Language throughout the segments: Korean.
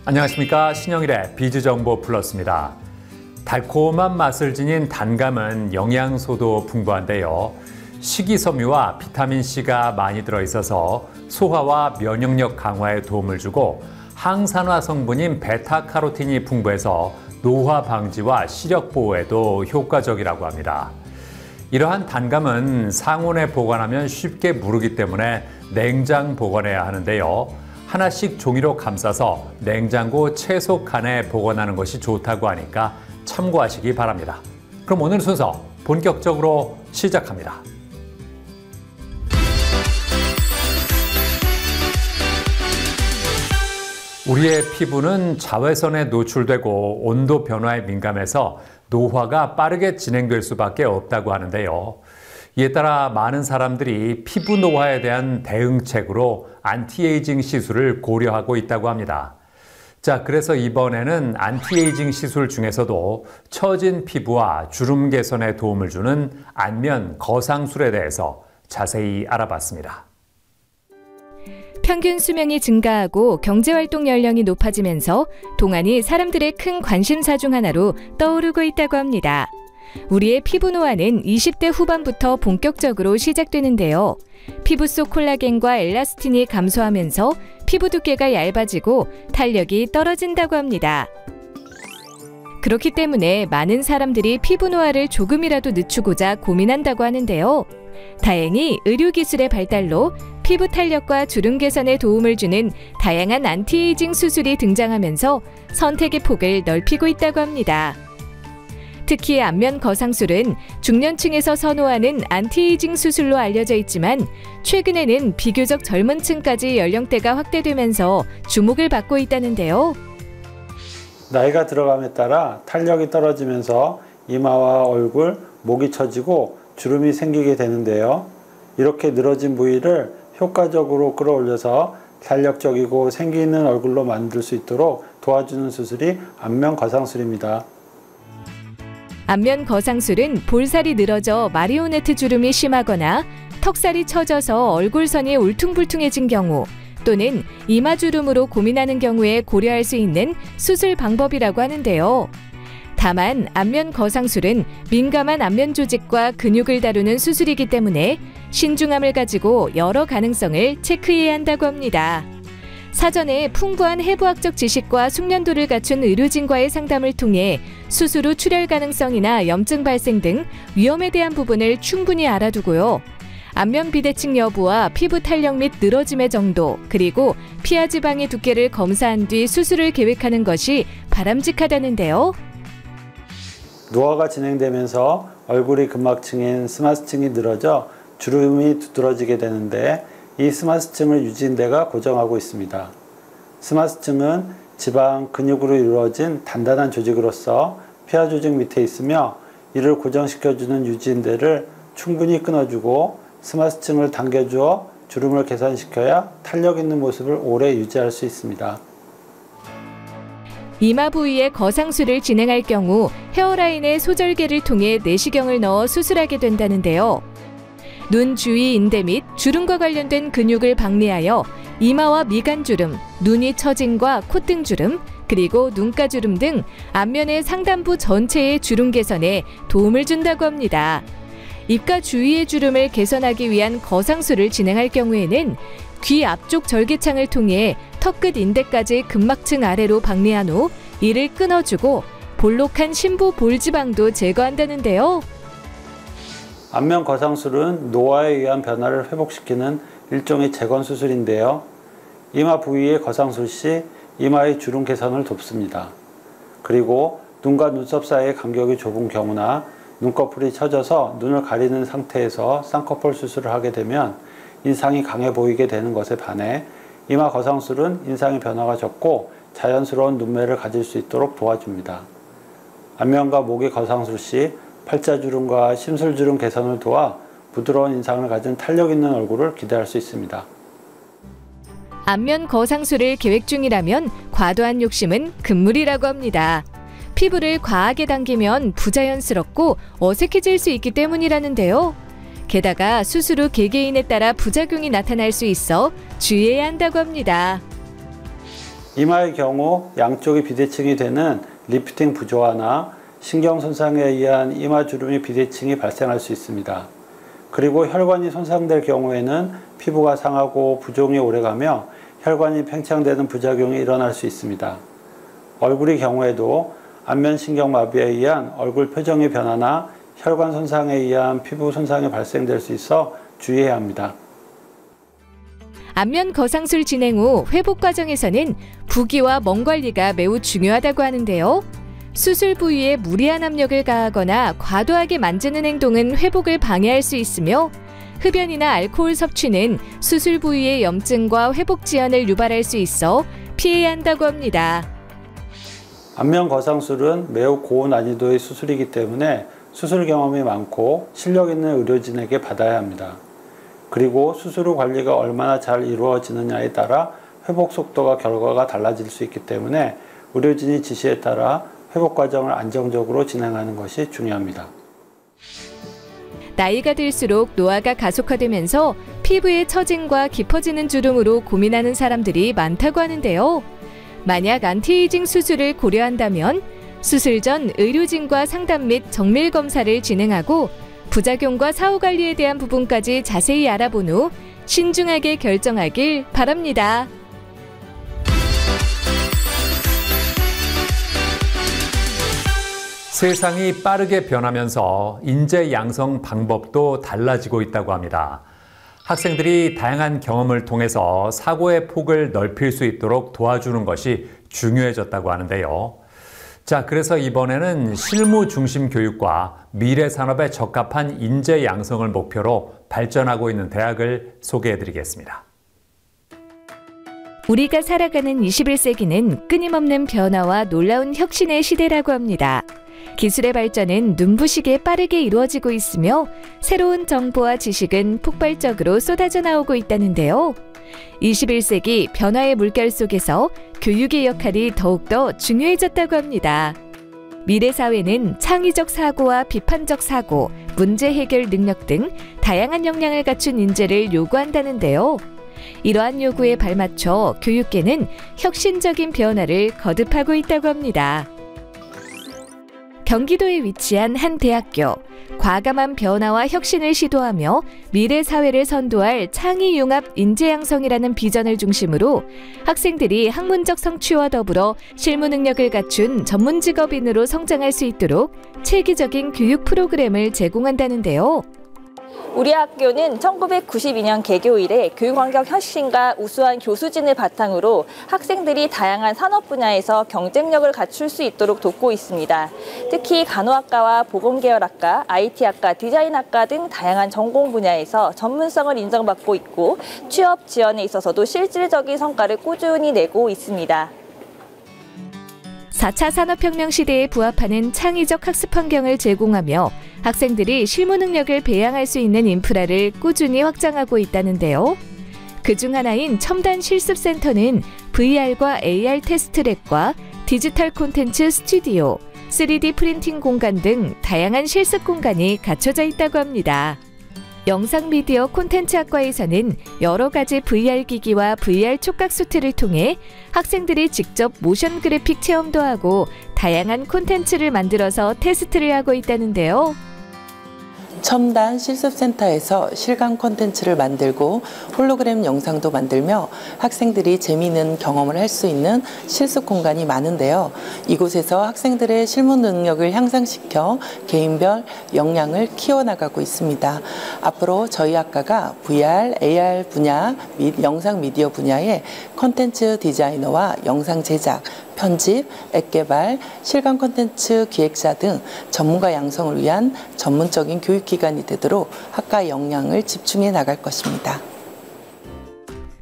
안녕하십니까. 신영일의 비즈정보 플러스입니다. 달콤한 맛을 지닌 단감은 영양소도 풍부한데요. 식이섬유와 비타민C가 많이 들어있어서 소화와 면역력 강화에 도움을 주고 항산화 성분인 베타카로틴이 풍부해서 노화 방지와 시력 보호에도 효과적이라고 합니다. 이러한 단감은 상온에 보관하면 쉽게 무르기 때문에 냉장 보관해야 하는데요. 하나씩 종이로 감싸서 냉장고 채소 칸에 보관하는 것이 좋다고 하니까 참고하시기 바랍니다. 그럼 오늘 순서 본격적으로 시작합니다. 우리의 피부는 자외선에 노출되고 온도 변화에 민감해서 노화가 빠르게 진행될 수밖에 없다고 하는데요. 이에 따라 많은 사람들이 피부 노화에 대한 대응책으로 안티에이징 시술을 고려하고 있다고 합니다. 자, 그래서 이번에는 안티에이징 시술 중에서도 처진 피부와 주름 개선에 도움을 주는 안면 거상술에 대해서 자세히 알아봤습니다. 평균 수명이 증가하고 경제활동 연령이 높아지면서 동안이 사람들의 큰 관심사 중 하나로 떠오르고 있다고 합니다. 우리의 피부 노화는 20대 후반부터 본격적으로 시작되는데요. 피부 속 콜라겐과 엘라스틴이 감소하면서 피부 두께가 얇아지고 탄력이 떨어진다고 합니다. 그렇기 때문에 많은 사람들이 피부 노화를 조금이라도 늦추고자 고민한다고 하는데요. 다행히 의료기술의 발달로 피부 탄력과 주름 개선에 도움을 주는 다양한 안티에이징 수술이 등장하면서 선택의 폭을 넓히고 있다고 합니다. 특히 안면 거상술은 중년층에서 선호하는 안티에이징 수술로 알려져 있지만 최근에는 비교적 젊은 층까지 연령대가 확대되면서 주목을 받고 있다는데요. 나이가 들어감에 따라 탄력이 떨어지면서 이마와 얼굴, 목이 처지고 주름이 생기게 되는데요. 이렇게 늘어진 부위를 효과적으로 끌어올려서 탄력적이고 생기 있는 얼굴로 만들 수 있도록 도와주는 수술이 안면 거상술입니다. 안면 거상술은 볼살이 늘어져 마리오네트 주름이 심하거나 턱살이 처져서 얼굴선이 울퉁불퉁해진 경우 또는 이마주름으로 고민하는 경우에 고려할 수 있는 수술 방법이라고 하는데요. 다만 안면 거상술은 민감한 안면 조직과 근육을 다루는 수술이기 때문에 신중함을 가지고 여러 가능성을 체크해야 한다고 합니다. 사전에 풍부한 해부학적 지식과 숙련도를 갖춘 의료진과의 상담을 통해 수술 후 출혈 가능성이나 염증 발생 등 위험에 대한 부분을 충분히 알아두고요. 안면 비대칭 여부와 피부 탄력 및 늘어짐의 정도, 그리고 피하 지방의 두께를 검사한 뒤 수술을 계획하는 것이 바람직하다는데요. 노화가 진행되면서 얼굴의 근막층인 스마스층이 늘어져 주름이 두드러지게 되는데 이 스마스층을 유지인대가 고정하고 있습니다. 스마스층은 지방, 근육으로 이루어진 단단한 조직으로서 피하 조직 밑에 있으며 이를 고정시켜주는 유지인대를 충분히 끊어주고 스마스층을 당겨주어 주름을 개선시켜야 탄력 있는 모습을 오래 유지할 수 있습니다. 이마 부위에 거상술을 진행할 경우 헤어라인에 소절개를 통해 내시경을 넣어 수술하게 된다는데요. 눈 주위 인대 및 주름과 관련된 근육을 박리하여 이마와 미간주름, 눈이 처짐과 콧등주름, 그리고 눈가주름 등 안면의 상단부 전체의 주름 개선에 도움을 준다고 합니다. 입가 주위의 주름을 개선하기 위한 거상술을 진행할 경우에는 귀 앞쪽 절개창을 통해 턱끝 인대까지 근막층 아래로 박리한 후 이를 끊어주고 볼록한 심부 볼지방도 제거한다는데요. 안면 거상술은 노화에 의한 변화를 회복시키는 일종의 재건 수술인데요. 이마 부위의 거상술 시 이마의 주름 개선을 돕습니다. 그리고 눈과 눈썹 사이의 간격이 좁은 경우나 눈꺼풀이 처져서 눈을 가리는 상태에서 쌍꺼풀 수술을 하게 되면 인상이 강해 보이게 되는 것에 반해 이마 거상술은 인상의 변화가 적고 자연스러운 눈매를 가질 수 있도록 도와줍니다. 안면과 목의 거상술 시 팔자주름과 심술주름 개선을 도와 부드러운 인상을 가진 탄력 있는 얼굴을 기대할 수 있습니다. 안면 거상술을 계획 중이라면 과도한 욕심은 금물이라고 합니다. 피부를 과하게 당기면 부자연스럽고 어색해질 수 있기 때문이라는데요. 게다가 수술 후 개개인에 따라 부작용이 나타날 수 있어 주의해야 한다고 합니다. 이마의 경우 양쪽이 비대칭이 되는 리프팅 부조화나 신경 손상에 의한 이마 주름이 비대칭이 발생할 수 있습니다. 그리고 혈관이 손상될 경우에는 피부가 상하고 부종이 오래가며 혈관이 팽창되는 부작용이 일어날 수 있습니다. 얼굴의 경우에도 안면신경마비에 의한 얼굴 표정의 변화나 혈관 손상에 의한 피부 손상이 발생될 수 있어 주의해야 합니다. 안면 거상술 진행 후 회복 과정에서는 부기와 멍 관리가 매우 중요하다고 하는데요. 수술 부위에 무리한 압력을 가하거나 과도하게 만지는 행동은 회복을 방해할 수 있으며 흡연이나 알코올 섭취는 수술 부위의 염증과 회복 지연을 유발할 수 있어 피해야 한다고 합니다. 안면 거상술은 매우 고난이도의 수술이기 때문에 수술 경험이 많고 실력 있는 의료진에게 받아야 합니다. 그리고 수술 후 관리가 얼마나 잘 이루어지느냐에 따라 회복 속도와 결과가 달라질 수 있기 때문에 의료진의 지시에 따라 회복 과정을 안정적으로 진행하는 것이 중요합니다. 나이가 들수록 노화가 가속화되면서 피부의 처짐과 깊어지는 주름으로 고민하는 사람들이 많다고 하는데요. 만약 안티에이징 수술을 고려한다면 수술 전 의료진과 상담 및 정밀 검사를 진행하고 부작용과 사후 관리에 대한 부분까지 자세히 알아본 후 신중하게 결정하길 바랍니다. 세상이 빠르게 변하면서 인재 양성 방법도 달라지고 있다고 합니다. 학생들이 다양한 경험을 통해서 사고의 폭을 넓힐 수 있도록 도와주는 것이 중요해졌다고 하는데요. 자, 그래서 이번에는 실무 중심 교육과 미래 산업에 적합한 인재 양성을 목표로 발전하고 있는 대학을 소개해 드리겠습니다. 우리가 살아가는 21세기는 끊임없는 변화와 놀라운 혁신의 시대라고 합니다. 기술의 발전은 눈부시게 빠르게 이루어지고 있으며 새로운 정보와 지식은 폭발적으로 쏟아져 나오고 있다는데요. 21세기 변화의 물결 속에서 교육의 역할이 더욱더 중요해졌다고 합니다. 미래 사회는 창의적 사고와 비판적 사고, 문제 해결 능력 등 다양한 역량을 갖춘 인재를 요구한다는데요. 이러한 요구에 발맞춰 교육계는 혁신적인 변화를 거듭하고 있다고 합니다. 경기도에 위치한 한 대학교, 과감한 변화와 혁신을 시도하며 미래 사회를 선도할 창의융합 인재양성이라는 비전을 중심으로 학생들이 학문적 성취와 더불어 실무 능력을 갖춘 전문 직업인으로 성장할 수 있도록 체계적인 교육 프로그램을 제공한다는데요. 우리 학교는 1992년 개교 이래 교육환경 혁신과 우수한 교수진을 바탕으로 학생들이 다양한 산업 분야에서 경쟁력을 갖출 수 있도록 돕고 있습니다. 특히 간호학과와 보건계열학과, IT학과, 디자인학과 등 다양한 전공 분야에서 전문성을 인정받고 있고 취업 지원에 있어서도 실질적인 성과를 꾸준히 내고 있습니다. 4차 산업혁명 시대에 부합하는 창의적 학습 환경을 제공하며 학생들이 실무 능력을 배양할 수 있는 인프라를 꾸준히 확장하고 있다는데요. 그중 하나인 첨단 실습센터는 VR과 AR 테스트랩과 디지털 콘텐츠 스튜디오, 3D 프린팅 공간 등 다양한 실습 공간이 갖춰져 있다고 합니다. 영상미디어 콘텐츠학과에서는 여러 가지 VR 기기와 VR 촉각 수트를 통해 학생들이 직접 모션 그래픽 체험도 하고 다양한 콘텐츠를 만들어서 테스트를 하고 있다는데요. 첨단 실습센터에서 실감 콘텐츠를 만들고 홀로그램 영상도 만들며 학생들이 재미있는 경험을 할 수 있는 실습 공간이 많은데요. 이곳에서 학생들의 실무 능력을 향상시켜 개인별 역량을 키워나가고 있습니다. 앞으로 저희 학과가 VR, AR 분야 및 영상 미디어 분야의 콘텐츠 디자이너와 영상 제작, 편집, 앱 개발, 실감 콘텐츠 기획자 등 전문가 양성을 위한 전문적인 교육기관이 되도록 학과 역량을 집중해 나갈 것입니다.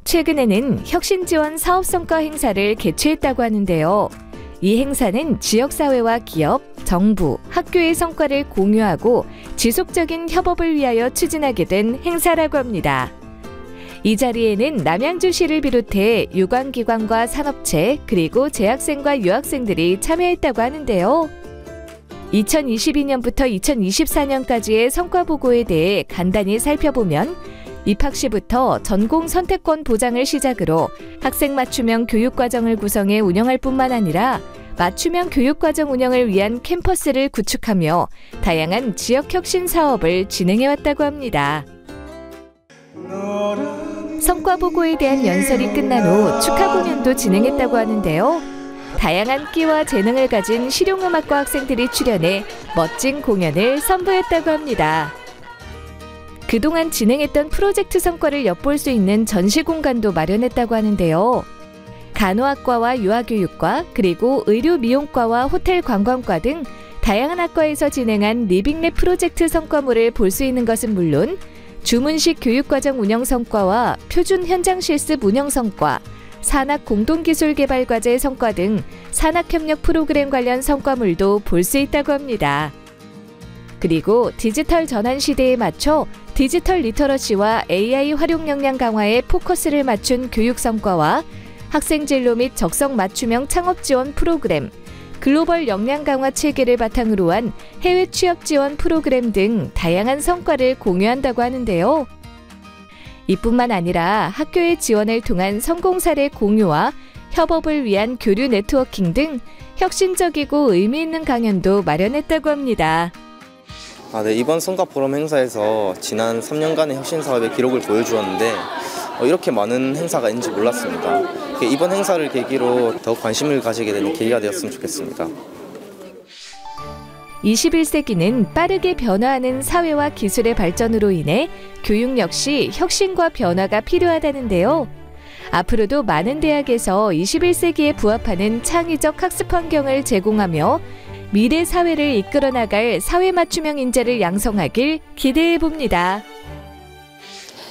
최근에는 혁신지원 사업성과 행사를 개최했다고 하는데요. 이 행사는 지역사회와 기업, 정부, 학교의 성과를 공유하고 지속적인 협업을 위하여 추진하게 된 행사라고 합니다. 이 자리에는 남양주시를 비롯해 유관기관과 산업체 그리고 재학생과 유학생들이 참여했다고 하는데요. 2022년부터 2024년까지의 성과 보고에 대해 간단히 살펴보면 입학 시부터 전공 선택권 보장을 시작으로 학생 맞춤형 교육과정을 구성해 운영할 뿐만 아니라 맞춤형 교육과정 운영을 위한 캠퍼스를 구축하며 다양한 지역혁신 사업을 진행해왔다고 합니다. 성과 보고에 대한 연설이 끝난 후 축하 공연도 진행했다고 하는데요. 다양한 끼와 재능을 가진 실용음악과 학생들이 출연해 멋진 공연을 선보였다고 합니다. 그동안 진행했던 프로젝트 성과를 엿볼 수 있는 전시 공간도 마련했다고 하는데요. 간호학과와 유아교육과 그리고 의료미용과와 호텔관광과 등 다양한 학과에서 진행한 리빙랩 프로젝트 성과물을 볼 수 있는 것은 물론 주문식 교육과정 운영 성과와 표준 현장 실습 운영 성과, 산학 공동기술 개발 과제 성과 등 산학협력 프로그램 관련 성과물도 볼 수 있다고 합니다. 그리고 디지털 전환 시대에 맞춰 디지털 리터러시와 AI 활용 역량 강화에 포커스를 맞춘 교육 성과와 학생 진로 및 적성 맞춤형 창업 지원 프로그램, 글로벌 역량 강화 체계를 바탕으로 한 해외 취업 지원 프로그램 등 다양한 성과를 공유한다고 하는데요. 이뿐만 아니라 학교의 지원을 통한 성공 사례 공유와 협업을 위한 교류 네트워킹 등 혁신적이고 의미 있는 강연도 마련했다고 합니다. 이번 성과 포럼 행사에서 지난 3년간의 혁신 사업의 기록을 보여주었는데 이렇게 많은 행사가 있는지 몰랐습니다. 이번 행사를 계기로 더 관심을 가지게 되는 계기가 되었으면 좋겠습니다. 21세기는 빠르게 변화하는 사회와 기술의 발전으로 인해 교육 역시 혁신과 변화가 필요하다는데요. 앞으로도 많은 대학에서 21세기에 부합하는 창의적 학습 환경을 제공하며 미래 사회를 이끌어 나갈 사회 맞춤형 인재를 양성하길 기대해 봅니다.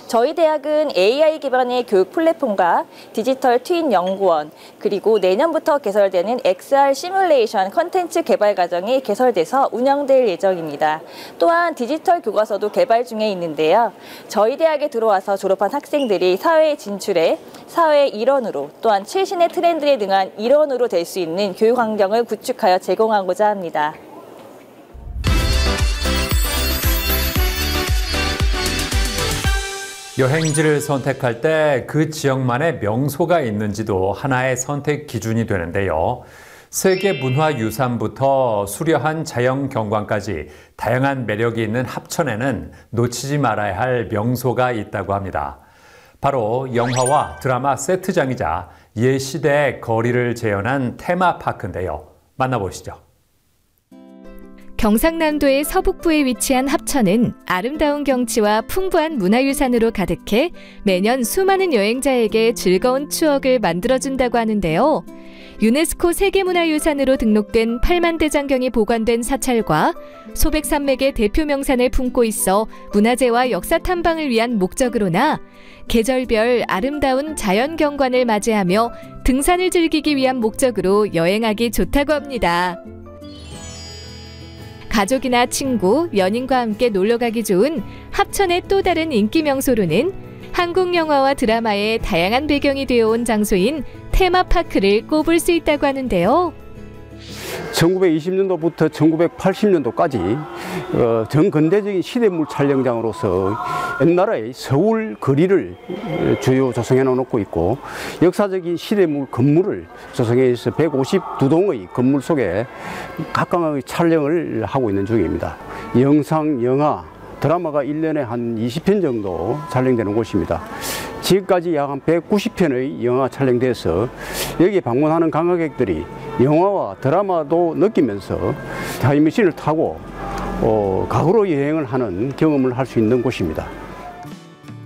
저희 대학은 AI 기반의 교육 플랫폼과 디지털 트윈 연구원, 그리고 내년부터 개설되는 XR 시뮬레이션 컨텐츠 개발 과정이 개설돼서 운영될 예정입니다. 또한 디지털 교과서도 개발 중에 있는데요. 저희 대학에 들어와서 졸업한 학생들이 사회에 진출해 사회의 일원으로, 또한 최신의 트렌드에 능한 일원으로 될 수 있는 교육 환경을 구축하여 제공하고자 합니다. 여행지를 선택할 때 그 지역만의 명소가 있는지도 하나의 선택 기준이 되는데요. 세계문화유산부터 수려한 자연경관까지 다양한 매력이 있는 합천에는 놓치지 말아야 할 명소가 있다고 합니다. 바로 영화와 드라마 세트장이자 옛 시대의 거리를 재현한 테마파크인데요. 만나보시죠. 경상남도의 서북부에 위치한 합천은 아름다운 경치와 풍부한 문화유산으로 가득해 매년 수많은 여행자에게 즐거운 추억을 만들어준다고 하는데요. 유네스코 세계문화유산으로 등록된 8만 대장경이 보관된 사찰과 소백산맥의 대표 명산을 품고 있어 문화재와 역사 탐방을 위한 목적으로나 계절별 아름다운 자연경관을 맞이하며 등산을 즐기기 위한 목적으로 여행하기 좋다고 합니다. 가족이나 친구, 연인과 함께 놀러가기 좋은 합천의 또 다른 인기 명소로는 한국 영화와 드라마의 다양한 배경이 되어온 장소인 테마파크를 꼽을 수 있다고 하는데요. 1920년도부터 1980년도까지 전근대적인 시대물 촬영장으로서 옛날의 서울 거리를 주요 조성해 놓고 있고, 역사적인 시대물 건물을 조성해 있어 152동의 건물 속에 각각의 촬영을 하고 있는 중입니다. 영상, 영화, 드라마가 1년에 한 20편 정도 촬영되는 곳입니다. 지금까지 약 한 190편의 영화가 촬영돼서 여기 방문하는 관광객들이 영화와 드라마도 느끼면서 타임머신을 타고 과거로 여행을 하는 경험을 할 수 있는 곳입니다.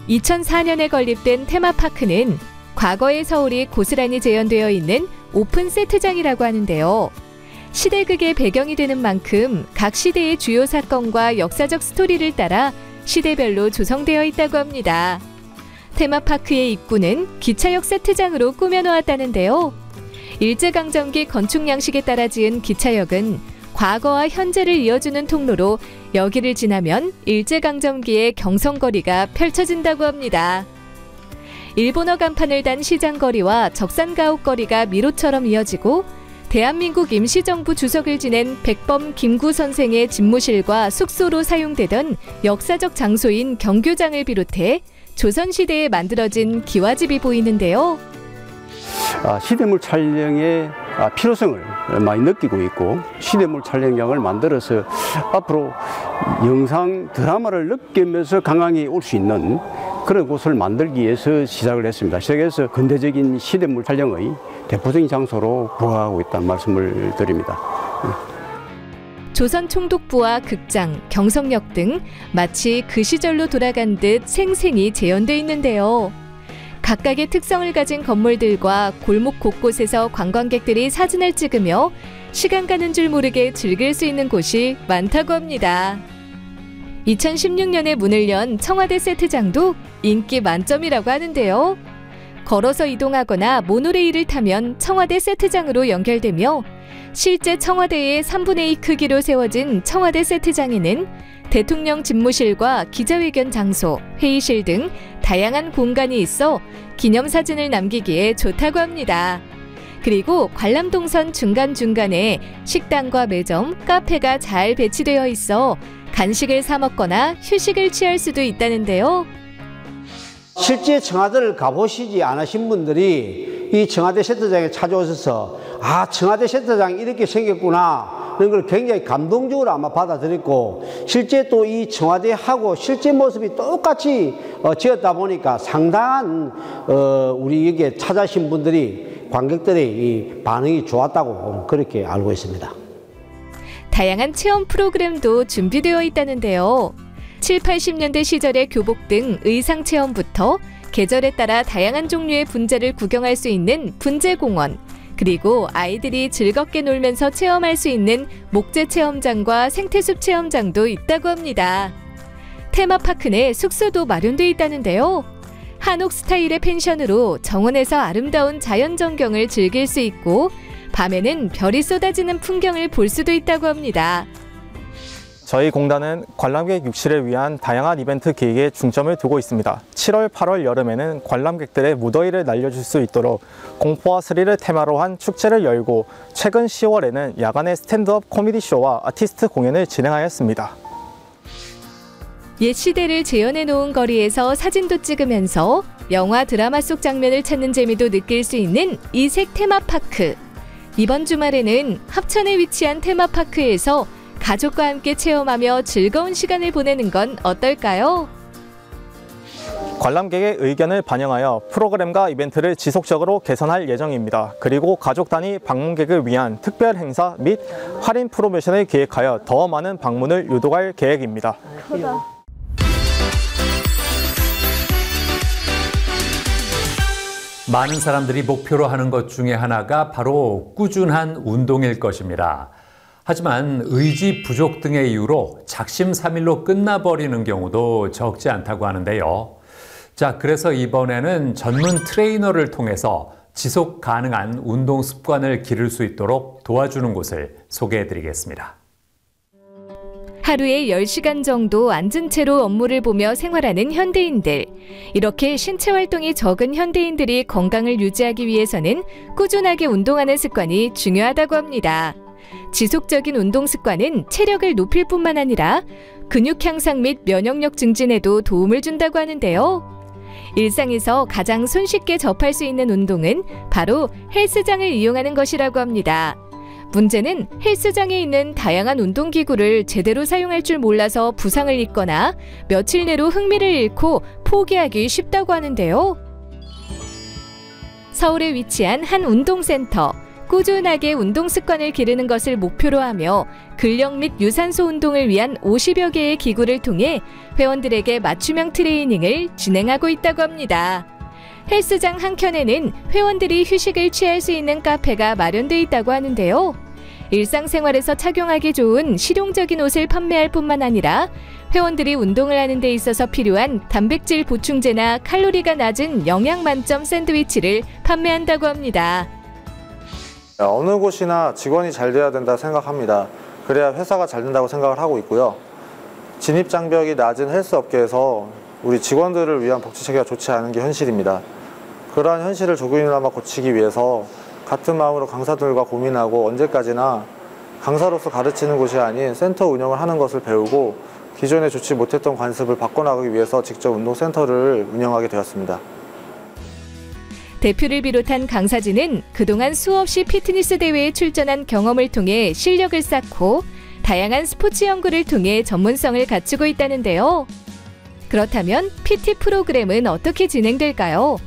2004년에 건립된 테마파크는 과거의 서울이 고스란히 재현되어 있는 오픈 세트장이라고 하는데요. 시대극의 배경이 되는 만큼 각 시대의 주요 사건과 역사적 스토리를 따라 시대별로 조성되어 있다고 합니다. 테마파크의 입구는 기차역 세트장으로 꾸며놓았다는데요. 일제강점기 건축 양식에 따라 지은 기차역은 과거와 현재를 이어주는 통로로 여기를 지나면 일제강점기의 경성거리가 펼쳐진다고 합니다. 일본어 간판을 단 시장거리와 적산가옥거리가 미로처럼 이어지고, 대한민국 임시정부 주석을 지낸 백범 김구 선생의 집무실과 숙소로 사용되던 역사적 장소인 경교장을 비롯해 조선시대에 만들어진 기와집이 보이는데요. 시대물 촬영의 필요성을 많이 느끼고 있고 시대물 촬영장을 만들어서 앞으로 영상 드라마를 느끼면서 관광이 올 수 있는 그런 곳을 만들기 위해서 시작을 했습니다. 시작해서 근대적인 시대물 촬영의 대표적인 장소로 부각하고 있다는 말씀을 드립니다. 조선 총독부와 극장, 경성역 등 마치 그 시절로 돌아간 듯 생생히 재현돼 있는데요. 각각의 특성을 가진 건물들과 골목 곳곳에서 관광객들이 사진을 찍으며 시간 가는 줄 모르게 즐길 수 있는 곳이 많다고 합니다. 2016년에 문을 연 청와대 세트장도 인기 만점이라고 하는데요. 걸어서 이동하거나 모노레일을 타면 청와대 세트장으로 연결되며 실제 청와대의 3분의 2 크기로 세워진 청와대 세트장에는 대통령 집무실과 기자회견 장소, 회의실 등 다양한 공간이 있어 기념사진을 남기기에 좋다고 합니다. 그리고 관람동선 중간중간에 식당과 매점, 카페가 잘 배치되어 있어 간식을 사 먹거나 휴식을 취할 수도 있다는데요. 실제 청와대를 가보시지 않으신 분들이 이 청와대 세트장에 찾아오셔서 청와대 세트장이 이렇게 생겼구나 이런 걸 굉장히 감동적으로 아마 받아들였고 실제 또 이 청와대하고 실제 모습이 똑같이 지었다 보니까 상당한 우리 여기에 찾아오신 분들이 관객들의 이 반응이 좋았다고 그렇게 알고 있습니다. 다양한 체험 프로그램도 준비되어 있다는데요. 7, 80년대 시절의 교복 등 의상 체험부터 계절에 따라 다양한 종류의 분재를 구경할 수 있는 분재공원, 그리고 아이들이 즐겁게 놀면서 체험할 수 있는 목재 체험장과 생태숲 체험장도 있다고 합니다. 테마파크 내 숙소도 마련돼 있다는데요. 한옥 스타일의 펜션으로 정원에서 아름다운 자연 전경을 즐길 수 있고 밤에는 별이 쏟아지는 풍경을 볼 수도 있다고 합니다. 저희 공단은 관람객 육실을 위한 다양한 이벤트 기획에 중점을 두고 있습니다. 7월, 8월 여름에는 관람객들의 무더위를 날려줄 수 있도록 공포와 스릴을 테마로 한 축제를 열고 최근 10월에는 야간에 스탠드업 코미디 쇼와 아티스트 공연을 진행하였습니다. 옛 시대를 재현해 놓은 거리에서 사진도 찍으면서 영화, 드라마 속 장면을 찾는 재미도 느낄 수 있는 이색 테마파크. 이번 주말에는 합천에 위치한 테마파크에서 가족과 함께 체험하며 즐거운 시간을 보내는 건 어떨까요? 관람객의 의견을 반영하여 프로그램과 이벤트를 지속적으로 개선할 예정입니다. 그리고 가족 단위 방문객을 위한 특별 행사 및 할인 프로모션을 기획하여 더 많은 방문을 유도할 계획입니다. 많은 사람들이 목표로 하는 것 중에 하나가 바로 꾸준한 운동일 것입니다. 하지만 의지 부족 등의 이유로 작심삼일로 끝나버리는 경우도 적지 않다고 하는데요. 자, 그래서 이번에는 전문 트레이너를 통해서 지속 가능한 운동 습관을 기를 수 있도록 도와주는 곳을 소개해드리겠습니다. 하루에 10시간 정도 앉은 채로 업무를 보며 생활하는 현대인들. 이렇게 신체 활동이 적은 현대인들이 건강을 유지하기 위해서는 꾸준하게 운동하는 습관이 중요하다고 합니다. 지속적인 운동 습관은 체력을 높일 뿐만 아니라 근육 향상 및 면역력 증진에도 도움을 준다고 하는데요. 일상에서 가장 손쉽게 접할 수 있는 운동은 바로 헬스장을 이용하는 것이라고 합니다. 문제는 헬스장에 있는 다양한 운동기구를 제대로 사용할 줄 몰라서 부상을 입거나 며칠 내로 흥미를 잃고 포기하기 쉽다고 하는데요. 서울에 위치한 한 운동센터. 꾸준하게 운동 습관을 기르는 것을 목표로 하며 근력 및 유산소 운동을 위한 50여 개의 기구를 통해 회원들에게 맞춤형 트레이닝을 진행하고 있다고 합니다. 헬스장 한켠에는 회원들이 휴식을 취할 수 있는 카페가 마련돼 있다고 하는데요. 일상생활에서 착용하기 좋은 실용적인 옷을 판매할 뿐만 아니라 회원들이 운동을 하는 데 있어서 필요한 단백질 보충제나 칼로리가 낮은 영양 만점 샌드위치를 판매한다고 합니다. 어느 곳이나 직원이 잘 돼야 된다 생각합니다. 그래야 회사가 잘 된다고 생각을 하고 있고요. 진입장벽이 낮은 헬스업계에서 우리 직원들을 위한 복지체계가 좋지 않은 게 현실입니다. 그러한 현실을 조금이나마 고치기 위해서 같은 마음으로 강사들과 고민하고 언제까지나 강사로서 가르치는 곳이 아닌 센터 운영을 하는 것을 배우고 기존에 좋지 못했던 관습을 바꿔나가기 위해서 직접 운동센터를 운영하게 되었습니다. 대표를 비롯한 강사진은 그동안 수없이 피트니스 대회에 출전한 경험을 통해 실력을 쌓고 다양한 스포츠 연구를 통해 전문성을 갖추고 있다는데요. 그렇다면 PT 프로그램은 어떻게 진행될까요?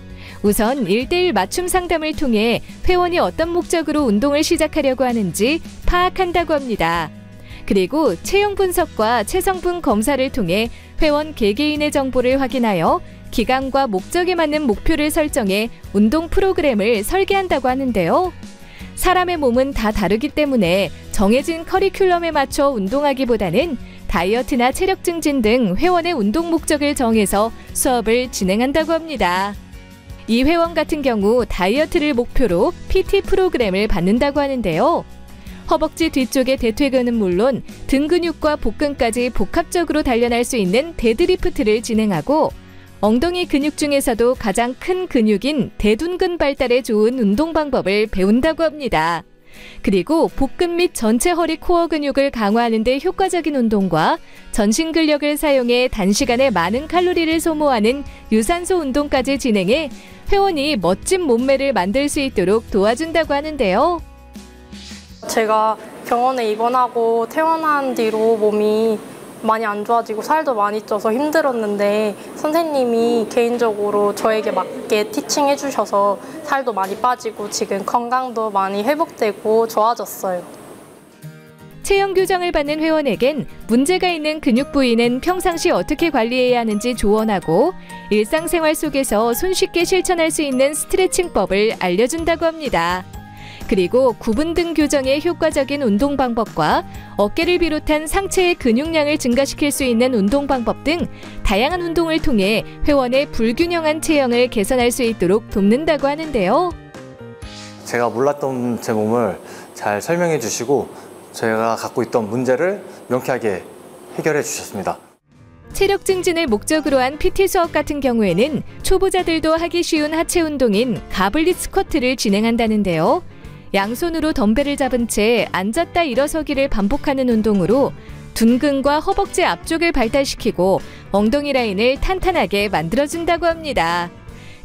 우선 1:1 맞춤 상담을 통해 회원이 어떤 목적으로 운동을 시작하려고 하는지 파악한다고 합니다. 그리고 체형 분석과 체성분 검사를 통해 회원 개개인의 정보를 확인하여 기간과 목적에 맞는 목표를 설정해 운동 프로그램을 설계한다고 하는데요. 사람의 몸은 다 다르기 때문에 정해진 커리큘럼에 맞춰 운동하기보다는 다이어트나 체력 증진 등 회원의 운동 목적을 정해서 수업을 진행한다고 합니다. 이 회원 같은 경우 다이어트를 목표로 PT 프로그램을 받는다고 하는데요. 허벅지 뒤쪽의 대퇴근은 물론 등 근육과 복근까지 복합적으로 단련할 수 있는 데드리프트를 진행하고 엉덩이 근육 중에서도 가장 큰 근육인 대둔근 발달에 좋은 운동 방법을 배운다고 합니다. 그리고 복근 및 전체 허리 코어 근육을 강화하는 데 효과적인 운동과 전신 근력을 사용해 단시간에 많은 칼로리를 소모하는 유산소 운동까지 진행해 회원이 멋진 몸매를 만들 수 있도록 도와준다고 하는데요. 제가 병원에 입원하고 퇴원한 뒤로 몸이 많이 안 좋아지고 살도 많이 쪄서 힘들었는데 선생님이 개인적으로 저에게 맞게 티칭해 주셔서 살도 많이 빠지고 지금 건강도 많이 회복되고 좋아졌어요. 체형 교정을 받는 회원에겐 문제가 있는 근육 부위는 평상시 어떻게 관리해야 하는지 조언하고 일상생활 속에서 손쉽게 실천할 수 있는 스트레칭법을 알려준다고 합니다. 그리고 구분 등 교정에 효과적인 운동 방법과 어깨를 비롯한 상체의 근육량을 증가시킬 수 있는 운동 방법 등 다양한 운동을 통해 회원의 불균형한 체형을 개선할 수 있도록 돕는다고 하는데요. 제가 몰랐던 제 몸을 잘 설명해 주시고 제가 갖고 있던 문제를 명쾌하게 해결해 주셨습니다. 체력 증진을 목적으로 한 PT 수업 같은 경우에는 초보자들도 하기 쉬운 하체 운동인 가블릿 스쿼트를 진행한다는데요. 양손으로 덤벨을 잡은 채 앉았다 일어서기를 반복하는 운동으로 둔근과 허벅지 앞쪽을 발달시키고 엉덩이 라인을 탄탄하게 만들어준다고 합니다.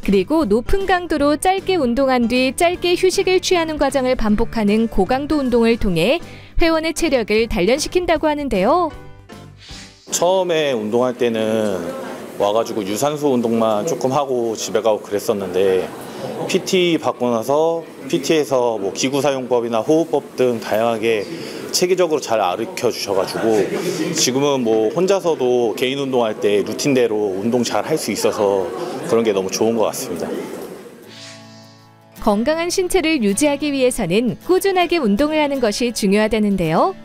그리고 높은 강도로 짧게 운동한 뒤 짧게 휴식을 취하는 과정을 반복하는 고강도 운동을 통해 회원의 체력을 단련시킨다고 하는데요. 처음에 운동할 때는 와가지고 유산소 운동만 조금 하고 집에 가고 그랬었는데 PT 받고 나서 PT에서 뭐 기구 사용법이나 호흡법 등 다양하게 체계적으로 잘 가르쳐 주셔가지고 지금은 뭐 혼자서도 개인 운동할 때 루틴대로 운동 잘 할 수 있어서 그런 게 너무 좋은 것 같습니다. 건강한 신체를 유지하기 위해서는 꾸준하게 운동을 하는 것이 중요하다는데요.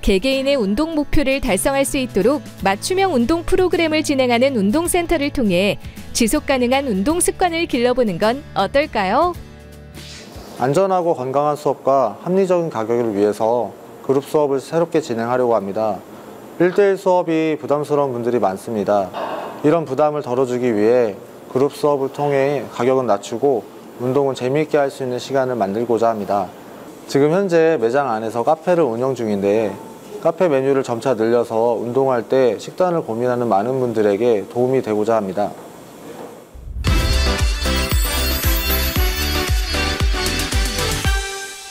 개개인의 운동 목표를 달성할 수 있도록 맞춤형 운동 프로그램을 진행하는 운동센터를 통해 지속 가능한 운동 습관을 길러보는 건 어떨까요? 안전하고 건강한 수업과 합리적인 가격을 위해서 그룹 수업을 새롭게 진행하려고 합니다. 1:1 수업이 부담스러운 분들이 많습니다. 이런 부담을 덜어주기 위해 그룹 수업을 통해 가격은 낮추고 운동은 재미있게 할 수 있는 시간을 만들고자 합니다. 지금 현재 매장 안에서 카페를 운영 중인데 카페 메뉴를 점차 늘려서 운동할 때 식단을 고민하는 많은 분들에게 도움이 되고자 합니다.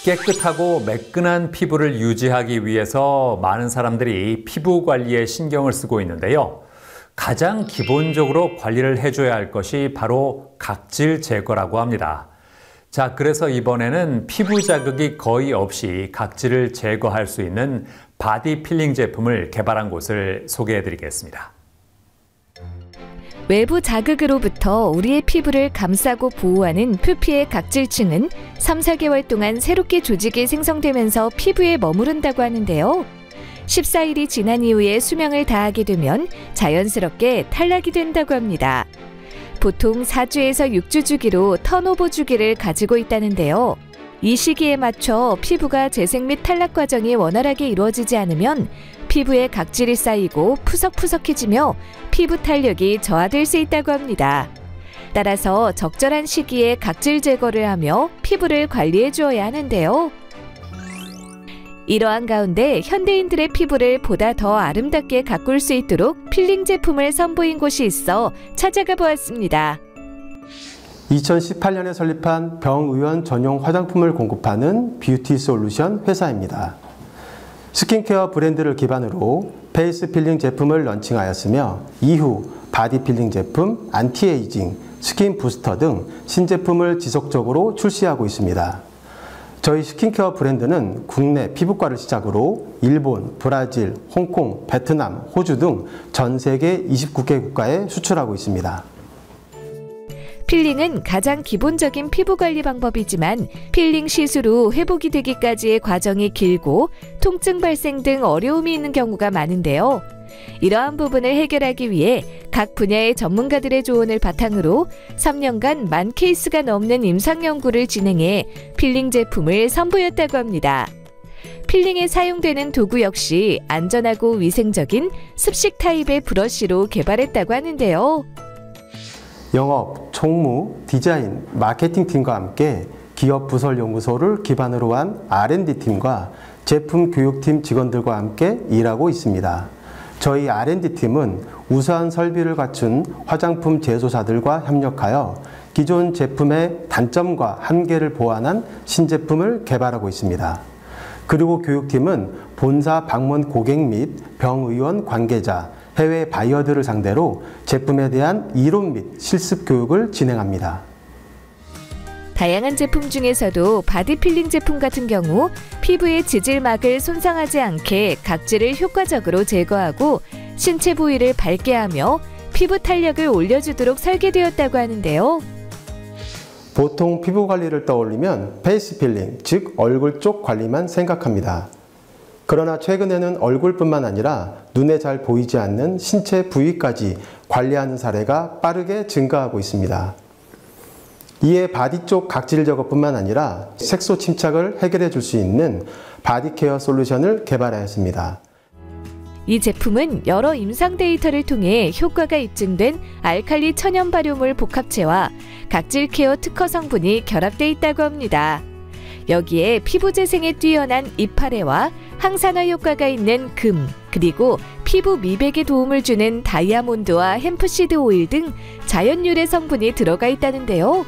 깨끗하고 매끈한 피부를 유지하기 위해서 많은 사람들이 피부 관리에 신경을 쓰고 있는데요. 가장 기본적으로 관리를 해줘야 할 것이 바로 각질 제거라고 합니다. 자, 그래서 이번에는 피부 자극이 거의 없이 각질을 제거할 수 있는 바디 필링 제품을 개발한 곳을 소개해드리겠습니다. 외부 자극으로부터 우리의 피부를 감싸고 보호하는 표피의 각질층은 3-4개월 동안 새롭게 조직이 생성되면서 피부에 머무른다고 하는데요. 14일이 지난 이후에 수명을 다하게 되면 자연스럽게 탈락이 된다고 합니다. 보통 4주에서 6주 주기로 턴오버 주기를 가지고 있다는데요. 이 시기에 맞춰 피부가 재생 및 탈락 과정이 원활하게 이루어지지 않으면 피부에 각질이 쌓이고 푸석푸석해지며 피부 탄력이 저하될 수 있다고 합니다. 따라서 적절한 시기에 각질 제거를 하며 피부를 관리해 주어야 하는데요. 이러한 가운데 현대인들의 피부를 보다 더 아름답게 가꿀 수 있도록 필링 제품을 선보인 곳이 있어 찾아가 보았습니다. 2018년에 설립한 병의원 전용 화장품을 공급하는 뷰티 솔루션 회사입니다. 스킨케어 브랜드를 기반으로 페이스 필링 제품을 런칭하였으며 이후 바디 필링 제품, 안티에이징, 스킨 부스터 등 신제품을 지속적으로 출시하고 있습니다. 저희 스킨케어 브랜드는 국내 피부과를 시작으로 일본, 브라질, 홍콩, 베트남, 호주 등 전 세계 29개 국가에 수출하고 있습니다. 필링은 가장 기본적인 피부 관리 방법이지만 필링 시술 후 회복이 되기까지의 과정이 길고 통증 발생 등 어려움이 있는 경우가 많은데요. 이러한 부분을 해결하기 위해 각 분야의 전문가들의 조언을 바탕으로 3년간 10,000 케이스가 넘는 임상 연구를 진행해 필링 제품을 선보였다고 합니다. 필링에 사용되는 도구 역시 안전하고 위생적인 습식 타입의 브러쉬로 개발했다고 하는데요. 영업, 총무, 디자인, 마케팅팀과 함께 기업 부설연구소를 기반으로 한 R&D팀과 제품 교육팀 직원들과 함께 일하고 있습니다. 저희 R&D팀은 우수한 설비를 갖춘 화장품 제조사들과 협력하여 기존 제품의 단점과 한계를 보완한 신제품을 개발하고 있습니다. 그리고 교육팀은 본사 방문 고객 및 병의원 관계자, 해외 바이어들을 상대로 제품에 대한 이론 및 실습 교육을 진행합니다. 다양한 제품 중에서도 바디 필링 제품 같은 경우 피부의 지질막을 손상하지 않게 각질을 효과적으로 제거하고 신체 부위를 밝게 하며 피부 탄력을 올려주도록 설계되었다고 하는데요. 보통 피부 관리를 떠올리면 페이스 필링, 즉 얼굴 쪽 관리만 생각합니다. 그러나 최근에는 얼굴뿐만 아니라 눈에 잘 보이지 않는 신체 부위까지 관리하는 사례가 빠르게 증가하고 있습니다. 이에 바디 쪽 각질 제거뿐만 아니라 색소 침착을 해결해 줄 수 있는 바디케어 솔루션을 개발하였습니다. 이 제품은 여러 임상 데이터를 통해 효과가 입증된 알칼리 천연 발효물 복합체와 각질 케어 특허 성분이 결합되어 있다고 합니다. 여기에 피부 재생에 뛰어난 이파레와 항산화 효과가 있는 금, 그리고 피부 미백에 도움을 주는 다이아몬드와 햄프시드 오일 등 자연 유래 성분이 들어가 있다는데요.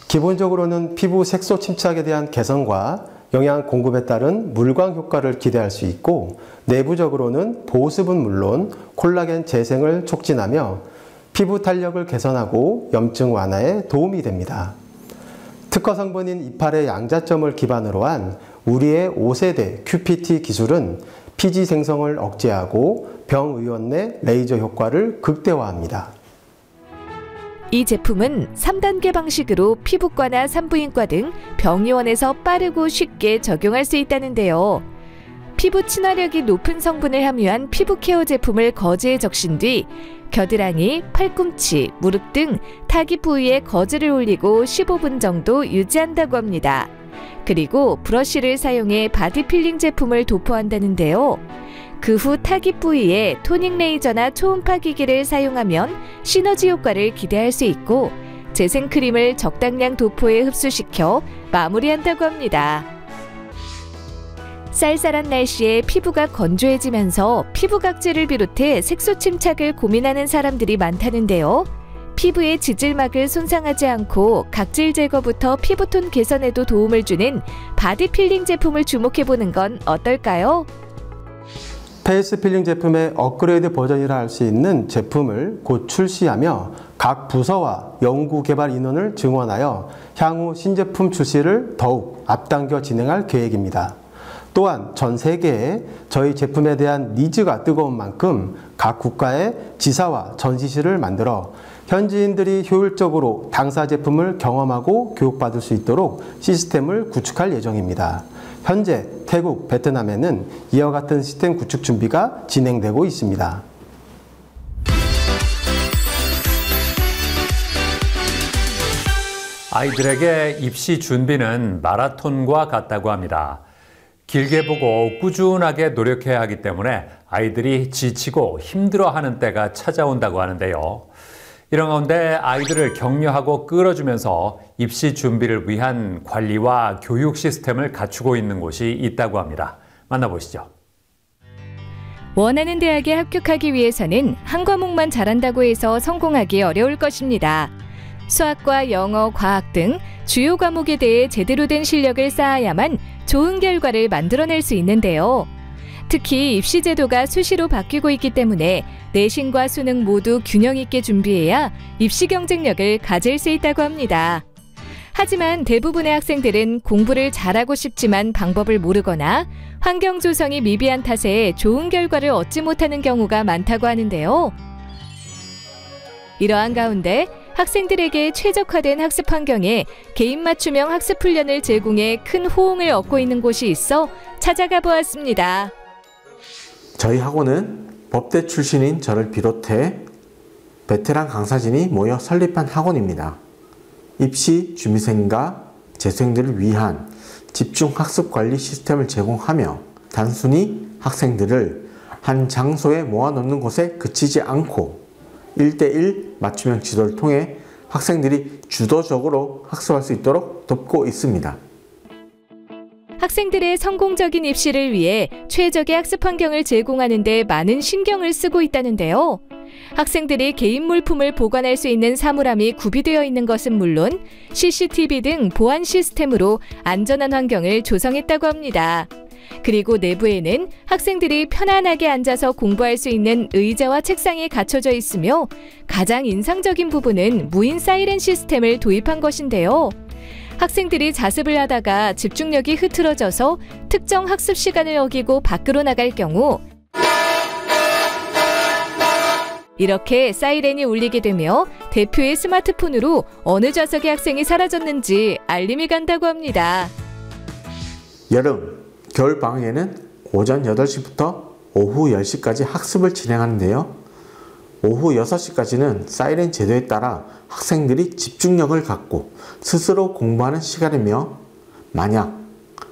기본적으로는 피부 색소 침착에 대한 개선과 영양 공급에 따른 물광 효과를 기대할 수 있고, 내부적으로는 보습은 물론 콜라겐 재생을 촉진하며 피부 탄력을 개선하고 염증 완화에 도움이 됩니다. 특허 성분인 이파레 양자점을 기반으로 한 우리의 5세대 QPT 기술은 피지 생성을 억제하고 병의원 내 레이저 효과를 극대화합니다. 이 제품은 3단계 방식으로 피부과나 산부인과 등 병의원에서 빠르고 쉽게 적용할 수 있다는데요. 피부 친화력이 높은 성분을 함유한 피부 케어 제품을 거즈에 적신 뒤 겨드랑이, 팔꿈치, 무릎 등 타깃 부위에 거즈를 올리고 15분 정도 유지한다고 합니다. 그리고 브러쉬를 사용해 바디 필링 제품을 도포한다는데요. 그 후 타깃 부위에 토닝 레이저나 초음파 기기를 사용하면 시너지 효과를 기대할 수 있고, 재생 크림을 적당량 도포에 흡수시켜 마무리한다고 합니다. 쌀쌀한 날씨에 피부가 건조해지면서 피부 각질을 비롯해 색소 침착을 고민하는 사람들이 많다는데요. 피부의 지질막을 손상하지 않고 각질 제거부터 피부톤 개선에도 도움을 주는 바디 필링 제품을 주목해보는 건 어떨까요? 페이스 필링 제품의 업그레이드 버전이라 할 수 있는 제품을 곧 출시하며 각 부서와 연구 개발 인원을 증원하여 향후 신제품 출시를 더욱 앞당겨 진행할 계획입니다. 또한 전 세계에 저희 제품에 대한 니즈가 뜨거운 만큼 각 국가의 지사와 전시실을 만들어 현지인들이 효율적으로 당사 제품을 경험하고 교육받을 수 있도록 시스템을 구축할 예정입니다. 현재 태국, 베트남에는 이와 같은 시스템 구축 준비가 진행되고 있습니다. 아이들에게 입시 준비는 마라톤과 같다고 합니다. 길게 보고 꾸준하게 노력해야 하기 때문에 아이들이 지치고 힘들어하는 때가 찾아온다고 하는데요. 이런 가운데 아이들을 격려하고 끌어주면서 입시 준비를 위한 관리와 교육 시스템을 갖추고 있는 곳이 있다고 합니다. 만나보시죠. 원하는 대학에 합격하기 위해서는 한 과목만 잘한다고 해서 성공하기 어려울 것입니다. 수학과 영어, 과학 등 주요 과목에 대해 제대로 된 실력을 쌓아야만 좋은 결과를 만들어낼 수 있는데요. 특히 입시 제도가 수시로 바뀌고 있기 때문에 내신과 수능 모두 균형 있게 준비해야 입시 경쟁력을 가질 수 있다고 합니다. 하지만 대부분의 학생들은 공부를 잘하고 싶지만 방법을 모르거나 환경 조성이 미비한 탓에 좋은 결과를 얻지 못하는 경우가 많다고 하는데요. 이러한 가운데 학생들에게 최적화된 학습 환경에 개인 맞춤형 학습 훈련을 제공해 큰 호응을 얻고 있는 곳이 있어 찾아가 보았습니다. 저희 학원은 법대 출신인 저를 비롯해 베테랑 강사진이 모여 설립한 학원입니다. 입시 준비생과 재수생들을 위한 집중 학습 관리 시스템을 제공하며 단순히 학생들을 한 장소에 모아놓는 곳에 그치지 않고 1대1 맞춤형 지도를 통해 학생들이 주도적으로 학습할 수 있도록 돕고 있습니다. 학생들의 성공적인 입시를 위해 최적의 학습 환경을 제공하는 데 많은 신경을 쓰고 있다는데요. 학생들이 개인 물품을 보관할 수 있는 사물함이 구비되어 있는 것은 물론 CCTV 등 보안 시스템으로 안전한 환경을 조성했다고 합니다. 그리고 내부에는 학생들이 편안하게 앉아서 공부할 수 있는 의자와 책상이 갖춰져 있으며 가장 인상적인 부분은 무인 사이렌 시스템을 도입한 것인데요. 학생들이 자습을 하다가 집중력이 흐트러져서 특정 학습 시간을 어기고 밖으로 나갈 경우 이렇게 사이렌이 울리게 되며 대표의 스마트폰으로 어느 좌석의 학생이 사라졌는지 알림이 간다고 합니다. 여름, 겨울 방학에는 오전 8시부터 오후 10시까지 학습을 진행하는데요. 오후 6시까지는 사이렌 제도에 따라 학생들이 집중력을 갖고 스스로 공부하는 시간이며 만약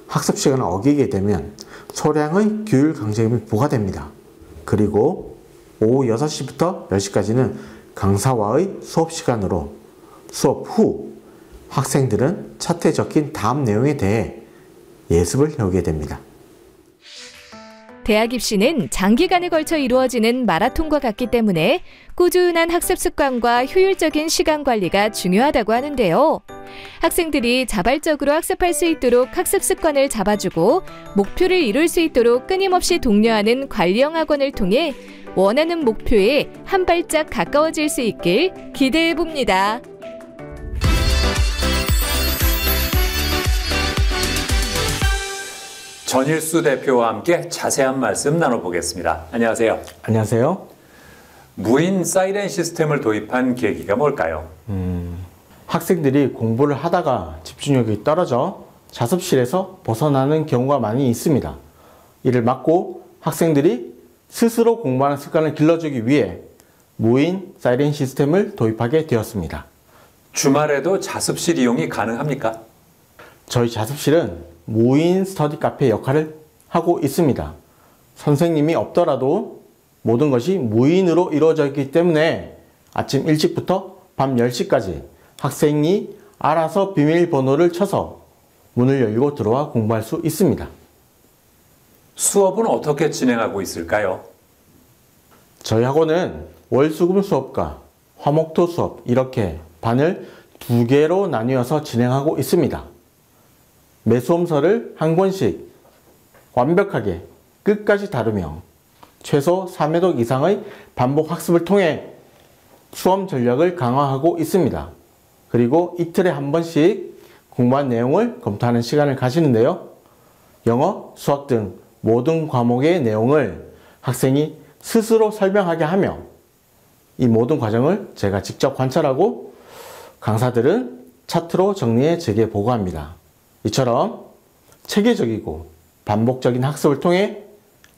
학습 시간을 어기게 되면 소량의 교육 강제금이 부과됩니다. 그리고 오후 6시부터 10시까지는 강사와의 수업 시간으로 수업 후 학생들은 차트에 적힌 다음 내용에 대해 예습을 해오게 됩니다. 대학 입시는 장기간에 걸쳐 이루어지는 마라톤과 같기 때문에 꾸준한 학습 습관과 효율적인 시간 관리가 중요하다고 하는데요. 학생들이 자발적으로 학습할 수 있도록 학습 습관을 잡아주고 목표를 이룰 수 있도록 끊임없이 독려하는 관리형 학원을 통해 원하는 목표에 한 발짝 가까워질 수 있길 기대해 봅니다. 전일수 대표와 함께 자세한 말씀 나눠보겠습니다. 안녕하세요. 안녕하세요. 무인 사이렌 시스템을 도입한 계기가 뭘까요? 학생들이 공부를 하다가 집중력이 떨어져 자습실에서 벗어나는 경우가 많이 있습니다. 이를 막고 학생들이 스스로 공부하는 습관을 길러주기 위해 무인 사이렌 시스템을 도입하게 되었습니다. 주말에도 자습실 이용이 가능합니까? 저희 자습실은 무인 스터디 카페 역할을 하고 있습니다. 선생님이 없더라도 모든 것이 무인으로 이루어져 있기 때문에 아침 일찍부터 밤 10시까지 학생이 알아서 비밀번호를 쳐서 문을 열고 들어와 공부할 수 있습니다. 수업은 어떻게 진행하고 있을까요? 저희 학원은 월수금 수업과 화목토 수업 이렇게 반을 2개로 나뉘어서 진행하고 있습니다. 매수험서를 한 권씩 완벽하게 끝까지 다루며 최소 3회독 이상의 반복 학습을 통해 수험 전략을 강화하고 있습니다. 그리고 이틀에 한 번씩 공부한 내용을 검토하는 시간을 가지는데요. 영어, 수학 등 모든 과목의 내용을 학생이 스스로 설명하게 하며 이 모든 과정을 제가 직접 관찰하고 강사들은 차트로 정리해 제게 보고합니다. 이처럼 체계적이고 반복적인 학습을 통해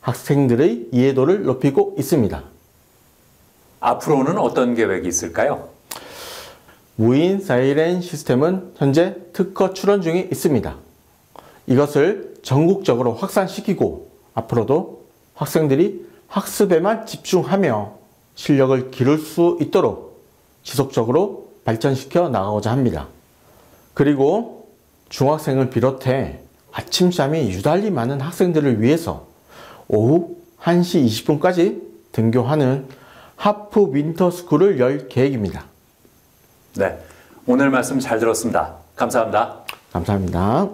학생들의 이해도를 높이고 있습니다. 앞으로는 어떤 계획이 있을까요? 무인 사이렌 시스템은 현재 특허 출원 중에 있습니다. 이것을 전국적으로 확산시키고 앞으로도 학생들이 학습에만 집중하며 실력을 기를 수 있도록 지속적으로 발전시켜 나가고자 합니다. 그리고 중학생을 비롯해 아침잠이 유달리 많은 학생들을 위해서 오후 1시 20분까지 등교하는 하프 윈터스쿨을 열 계획입니다. 네, 오늘 말씀 잘 들었습니다. 감사합니다. 감사합니다.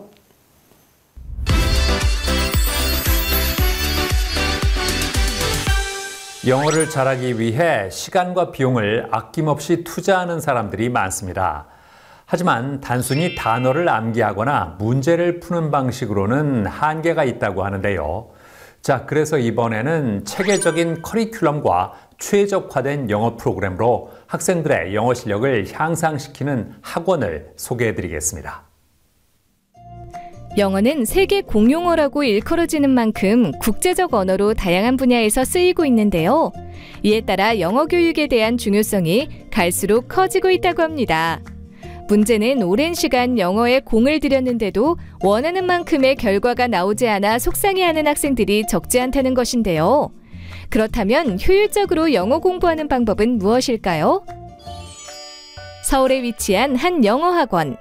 영어를 잘하기 위해 시간과 비용을 아낌없이 투자하는 사람들이 많습니다. 하지만 단순히 단어를 암기하거나 문제를 푸는 방식으로는 한계가 있다고 하는데요. 자, 그래서 이번에는 체계적인 커리큘럼과 최적화된 영어 프로그램으로 학생들의 영어 실력을 향상시키는 학원을 소개해드리겠습니다. 영어는 세계 공용어라고 일컬어지는 만큼 국제적 언어로 다양한 분야에서 쓰이고 있는데요. 이에 따라 영어 교육에 대한 중요성이 갈수록 커지고 있다고 합니다. 문제는 오랜 시간 영어에 공을 들였는데도 원하는 만큼의 결과가 나오지 않아 속상해하는 학생들이 적지 않다는 것인데요. 그렇다면 효율적으로 영어 공부하는 방법은 무엇일까요? 서울에 위치한 한 영어 학원.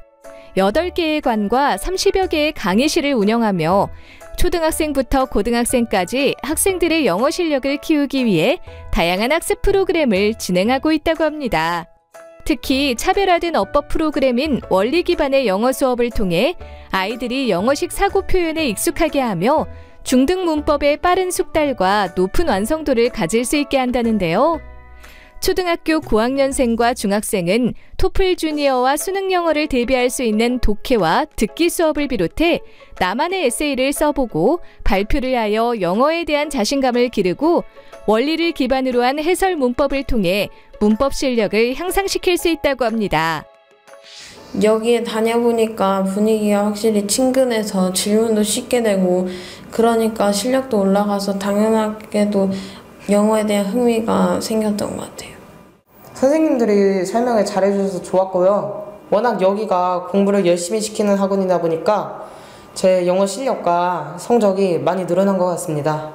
8개의 관과 30여 개의 강의실을 운영하며 초등학생부터 고등학생까지 학생들의 영어 실력을 키우기 위해 다양한 학습 프로그램을 진행하고 있다고 합니다. 특히 차별화된 어법 프로그램인 원리 기반의 영어 수업을 통해 아이들이 영어식 사고 표현에 익숙하게 하며 중등 문법의 빠른 숙달과 높은 완성도를 가질 수 있게 한다는데요. 초등학교 고학년생과 중학생은 토플 주니어와 수능 영어를 대비할 수 있는 독해와 듣기 수업을 비롯해 나만의 에세이를 써보고 발표를 하여 영어에 대한 자신감을 기르고 원리를 기반으로 한 해설 문법을 통해 문법 실력을 향상시킬 수 있다고 합니다. 여기에 다녀보니까 분위기가 확실히 친근해서 질문도 쉽게 되고 그러니까 실력도 올라가서 당연하게도 영어에 대한 흥미가 생겼던 것 같아요. 선생님들이 설명을 잘해주셔서 좋았고요. 워낙 여기가 공부를 열심히 시키는 학원이다 보니까 제 영어 실력과 성적이 많이 늘어난 것 같습니다.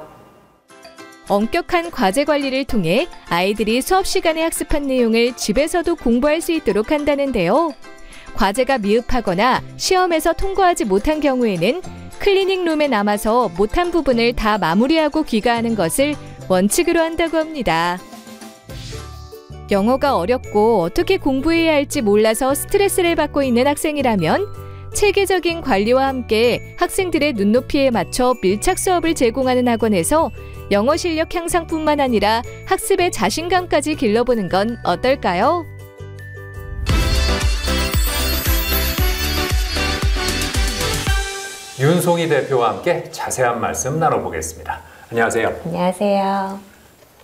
엄격한 과제 관리를 통해 아이들이 수업 시간에 학습한 내용을 집에서도 공부할 수 있도록 한다는데요. 과제가 미흡하거나 시험에서 통과하지 못한 경우에는 클리닝룸에 남아서 못한 부분을 다 마무리하고 귀가하는 것을 원칙으로 한다고 합니다. 영어가 어렵고 어떻게 공부해야 할지 몰라서 스트레스를 받고 있는 학생이라면 체계적인 관리와 함께 학생들의 눈높이에 맞춰 밀착 수업을 제공하는 학원에서 영어 실력 향상뿐만 아니라 학습의 자신감까지 길러보는 건 어떨까요? 윤송희 대표와 함께 자세한 말씀 나눠보겠습니다. 안녕하세요. 안녕하세요.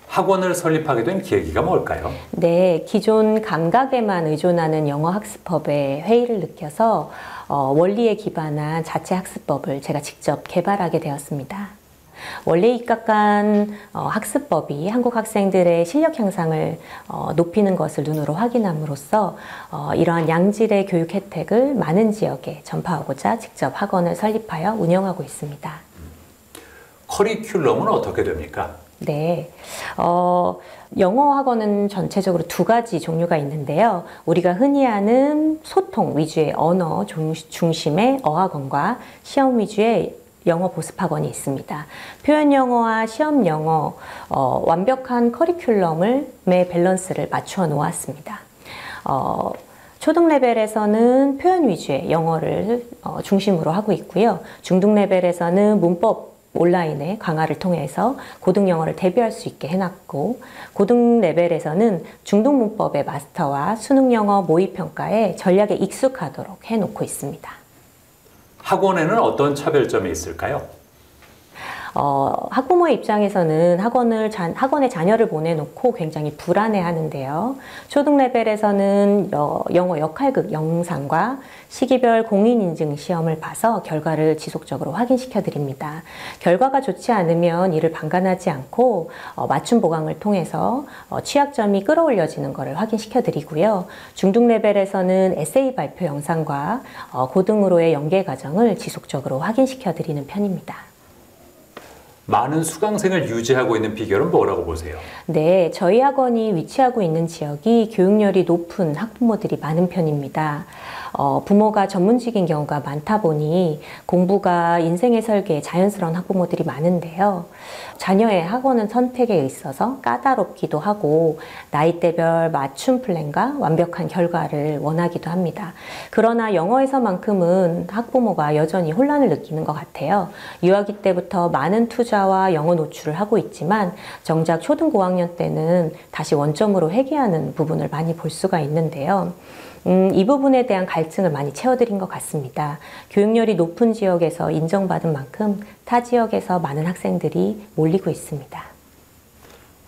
학원을 설립하게 된 계기가 뭘까요? 네, 기존 감각에만 의존하는 영어 학습법에 회의를 느껴서 원리에 기반한 자체 학습법을 제가 직접 개발하게 되었습니다. 원리에 입각한 학습법이 한국 학생들의 실력 향상을 높이는 것을 눈으로 확인함으로써 이러한 양질의 교육 혜택을 많은 지역에 전파하고자 직접 학원을 설립하여 운영하고 있습니다. 커리큘럼은 어떻게 됩니까? 네, 영어 학원은 전체적으로 두 가지 종류가 있는데요. 우리가 흔히 아는 소통 위주의 언어 중심의 어학원과 시험 위주의 영어 보습학원이 있습니다. 표현 영어와 시험 영어 완벽한 커리큘럼의 밸런스를 맞추어 놓았습니다. 초등 레벨에서는 표현 위주의 영어를 중심으로 하고 있고요. 중등 레벨에서는 문법 온라인의 강화를 통해서 고등 영어를 대비할 수 있게 해놨고 고등 레벨에서는 중등 문법의 마스터와 수능 영어 모의평가에 전략에 익숙하도록 해놓고 있습니다. 학원에는 어떤 차별점이 있을까요? 학부모의 입장에서는 학원에 자녀를 보내놓고 굉장히 불안해하는데요. 초등 레벨에서는 영어 역할극 영상과 시기별 공인인증 시험을 봐서 결과를 지속적으로 확인시켜 드립니다. 결과가 좋지 않으면 이를 방관하지 않고 맞춤 보강을 통해서 취약점이 끌어올려지는 것을 확인시켜 드리고요. 중등 레벨에서는 에세이 발표 영상과 고등으로의 연계 과정을 지속적으로 확인시켜 드리는 편입니다. 많은 수강생을 유지하고 있는 비결은 뭐라고 보세요? 네, 저희 학원이 위치하고 있는 지역이 교육열이 높은 학부모들이 많은 편입니다. 부모가 전문직인 경우가 많다 보니 공부가 인생의 설계에 자연스러운 학부모들이 많은데요. 자녀의 학원 선택에 있어서 까다롭기도 하고 나이대별 맞춤 플랜과 완벽한 결과를 원하기도 합니다. 그러나 영어에서만큼은 학부모가 여전히 혼란을 느끼는 것 같아요. 유아기 때부터 많은 투자와 영어 노출을 하고 있지만 정작 초등고학년 때는 다시 원점으로 회귀하는 부분을 많이 볼 수가 있는데요. 이 부분에 대한 갈증을 많이 채워드린 것 같습니다. 교육열이 높은 지역에서 인정받은 만큼 타 지역에서 많은 학생들이 몰리고 있습니다.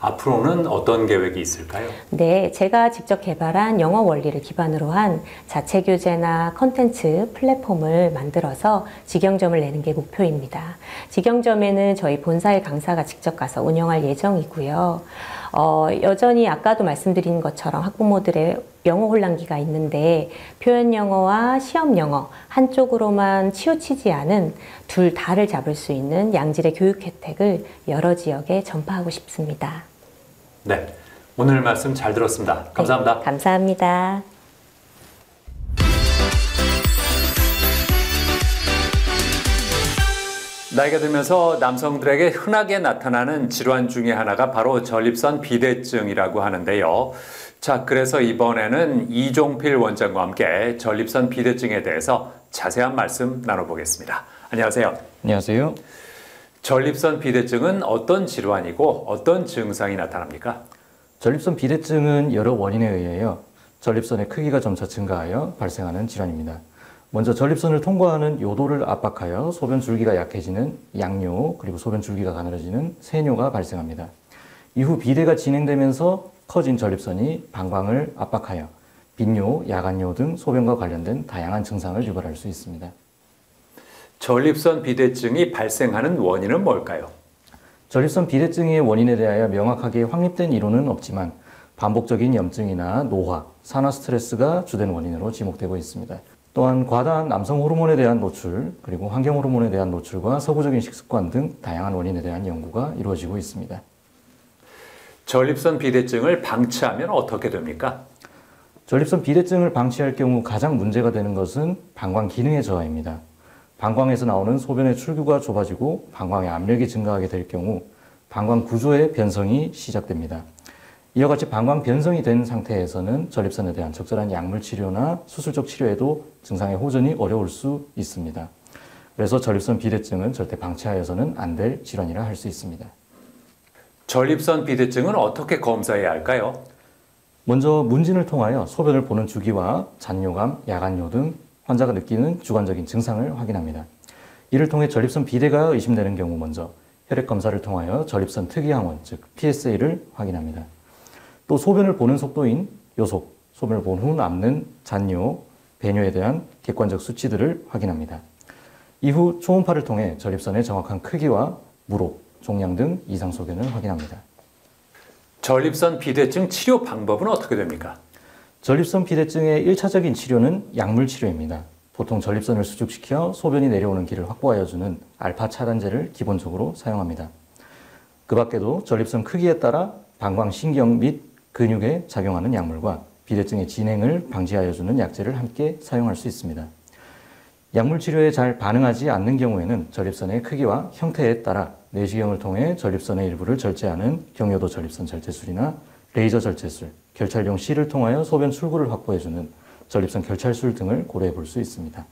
앞으로는 어떤 계획이 있을까요? 네, 제가 직접 개발한 영어 원리를 기반으로 한 자체 교재나 컨텐츠 플랫폼을 만들어서 직영점을 내는 게 목표입니다. 직영점에는 저희 본사의 강사가 직접 가서 운영할 예정이고요. 여전히 아까도 말씀드린 것처럼 학부모들의 영어 혼란기가 있는데 표현 영어와 시험 영어 한쪽으로만 치우치지 않은 둘 다를 잡을 수 있는 양질의 교육 혜택을 여러 지역에 전파하고 싶습니다. 네, 오늘 말씀 잘 들었습니다. 감사합니다. 네, 감사합니다. 나이가 들면서 남성들에게 흔하게 나타나는 질환 중에 하나가 바로 전립선 비대증이라고 하는데요. 자, 그래서 이번에는 이종필 원장과 함께 전립선 비대증에 대해서 자세한 말씀 나눠보겠습니다. 안녕하세요. 안녕하세요. 전립선 비대증은 어떤 질환이고 어떤 증상이 나타납니까? 전립선 비대증은 여러 원인에 의하여 전립선의 크기가 점차 증가하여 발생하는 질환입니다. 먼저 전립선을 통과하는 요도를 압박하여 소변 줄기가 약해지는 양뇨, 그리고 소변 줄기가 가늘어지는 세뇨가 발생합니다. 이후 비대가 진행되면서 커진 전립선이 방광을 압박하여 빈뇨, 야간뇨 등 소변과 관련된 다양한 증상을 유발할 수 있습니다. 전립선 비대증이 발생하는 원인은 뭘까요? 전립선 비대증의 원인에 대하여 명확하게 확립된 이론은 없지만 반복적인 염증이나 노화, 산화 스트레스가 주된 원인으로 지목되고 있습니다. 또한 과다한 남성 호르몬에 대한 노출, 그리고 환경 호르몬에 대한 노출과 서구적인 식습관 등 다양한 원인에 대한 연구가 이루어지고 있습니다. 전립선 비대증을 방치하면 어떻게 됩니까? 전립선 비대증을 방치할 경우 가장 문제가 되는 것은 방광 기능의 저하입니다. 방광에서 나오는 소변의 출구가 좁아지고 방광의 압력이 증가하게 될 경우 방광 구조의 변성이 시작됩니다. 이와 같이 방광 변성이 된 상태에서는 전립선에 대한 적절한 약물 치료나 수술적 치료에도 증상의 호전이 어려울 수 있습니다. 그래서 전립선 비대증은 절대 방치하여서는 안 될 질환이라 할 수 있습니다. 전립선 비대증은 어떻게 검사해야 할까요? 먼저 문진을 통하여 소변을 보는 주기와 잔뇨감, 야간뇨 등 환자가 느끼는 주관적인 증상을 확인합니다. 이를 통해 전립선 비대가 의심되는 경우 먼저 혈액 검사를 통하여 전립선 특이항원, 즉 PSA를 확인합니다. 또 소변을 보는 속도인 요속, 소변을 본 후 남는 잔뇨, 배뇨에 대한 객관적 수치들을 확인합니다. 이후 초음파를 통해 전립선의 정확한 크기와 무록, 종양 등 이상 소견을 확인합니다. 전립선 비대증 치료 방법은 어떻게 됩니까? 전립선 비대증의 1차적인 치료는 약물 치료입니다. 보통 전립선을 수축시켜 소변이 내려오는 길을 확보하여 주는 알파 차단제를 기본적으로 사용합니다. 그 밖에도 전립선 크기에 따라 방광신경 및 근육에 작용하는 약물과 비대증의 진행을 방지하여 주는 약제를 함께 사용할 수 있습니다. 약물 치료에 잘 반응하지 않는 경우에는 전립선의 크기와 형태에 따라 내시경을 통해 전립선의 일부를 절제하는 경요도 전립선 절제술이나 레이저 절제술, 결찰용 C를 통하여 소변 출구를 확보해주는 전립선 결찰술 등을 고려해 볼 수 있습니다.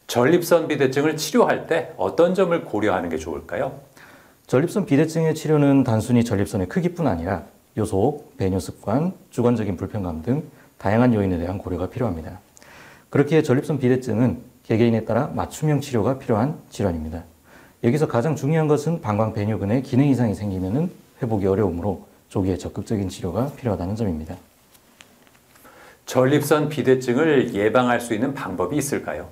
전립선 비대증을 치료할 때 어떤 점을 고려하는 게 좋을까요? 전립선 비대증의 치료는 단순히 전립선의 크기뿐 아니라 요속, 배뇨 습관, 주관적인 불편감 등 다양한 요인에 대한 고려가 필요합니다. 그렇기에 전립선 비대증은 개개인에 따라 맞춤형 치료가 필요한 질환입니다. 여기서 가장 중요한 것은 방광 배뇨근의 기능 이상이 생기면 회복이 어려우므로 조기에 적극적인 치료가 필요하다는 점입니다. 전립선 비대증을 예방할 수 있는 방법이 있을까요?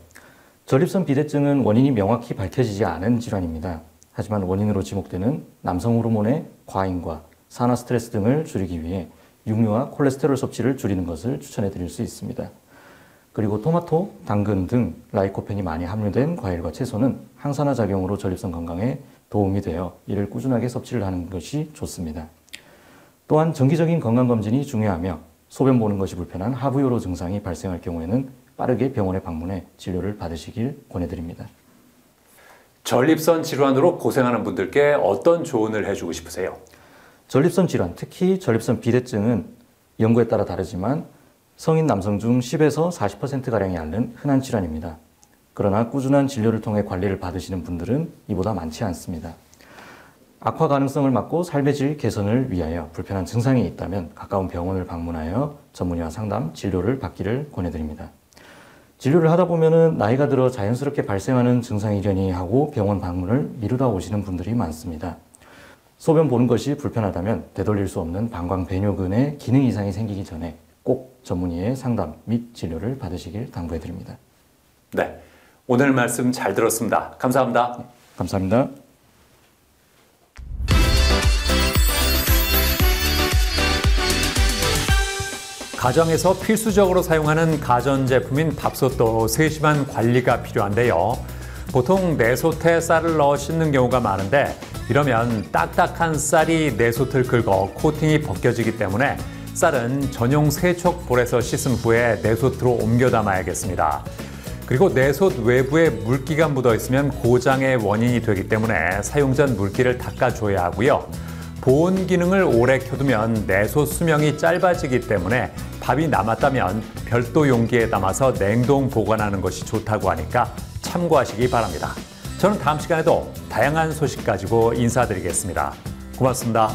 전립선 비대증은 원인이 명확히 밝혀지지 않은 질환입니다. 하지만 원인으로 지목되는 남성 호르몬의 과잉과 산화 스트레스 등을 줄이기 위해 육류와 콜레스테롤 섭취를 줄이는 것을 추천해 드릴 수 있습니다. 그리고 토마토, 당근 등 라이코펜이 많이 함유된 과일과 채소는 항산화 작용으로 전립선 건강에 도움이 되어 이를 꾸준하게 섭취를 하는 것이 좋습니다. 또한 정기적인 건강검진이 중요하며 소변 보는 것이 불편한 하부요로 증상이 발생할 경우에는 빠르게 병원에 방문해 치료를 받으시길 권해드립니다. 전립선 질환으로 고생하는 분들께 어떤 조언을 해주고 싶으세요? 전립선 질환, 특히 전립선 비대증은 연구에 따라 다르지만 성인 남성 중 10에서 40%가량이 앓는 흔한 질환입니다. 그러나 꾸준한 진료를 통해 관리를 받으시는 분들은 이보다 많지 않습니다. 악화 가능성을 막고 삶의 질 개선을 위하여 불편한 증상이 있다면 가까운 병원을 방문하여 전문의와 상담, 진료를 받기를 권해드립니다. 진료를 하다 보면은 나이가 들어 자연스럽게 발생하는 증상이려니 하고 병원 방문을 미루다 오시는 분들이 많습니다. 소변 보는 것이 불편하다면 되돌릴 수 없는 방광배뇨근의 기능 이상이 생기기 전에 꼭 전문의의 상담 및 진료를 받으시길 당부해드립니다. 네, 오늘 말씀 잘 들었습니다. 감사합니다. 감사합니다. 가정에서 필수적으로 사용하는 가전제품인 밥솥도 세심한 관리가 필요한데요. 보통 내솥에 쌀을 넣어 씻는 경우가 많은데 이러면 딱딱한 쌀이 내솥을 긁어 코팅이 벗겨지기 때문에 쌀은 전용 세척볼에서 씻은 후에 내솥으로 옮겨 담아야겠습니다. 그리고 내솥 외부에 물기가 묻어 있으면 고장의 원인이 되기 때문에 사용 전 물기를 닦아줘야 하고요. 보온 기능을 오래 켜두면 내솥 수명이 짧아지기 때문에 밥이 남았다면 별도 용기에 담아서 냉동 보관하는 것이 좋다고 하니까 참고하시기 바랍니다. 저는 다음 시간에도 다양한 소식 가지고 인사드리겠습니다. 고맙습니다.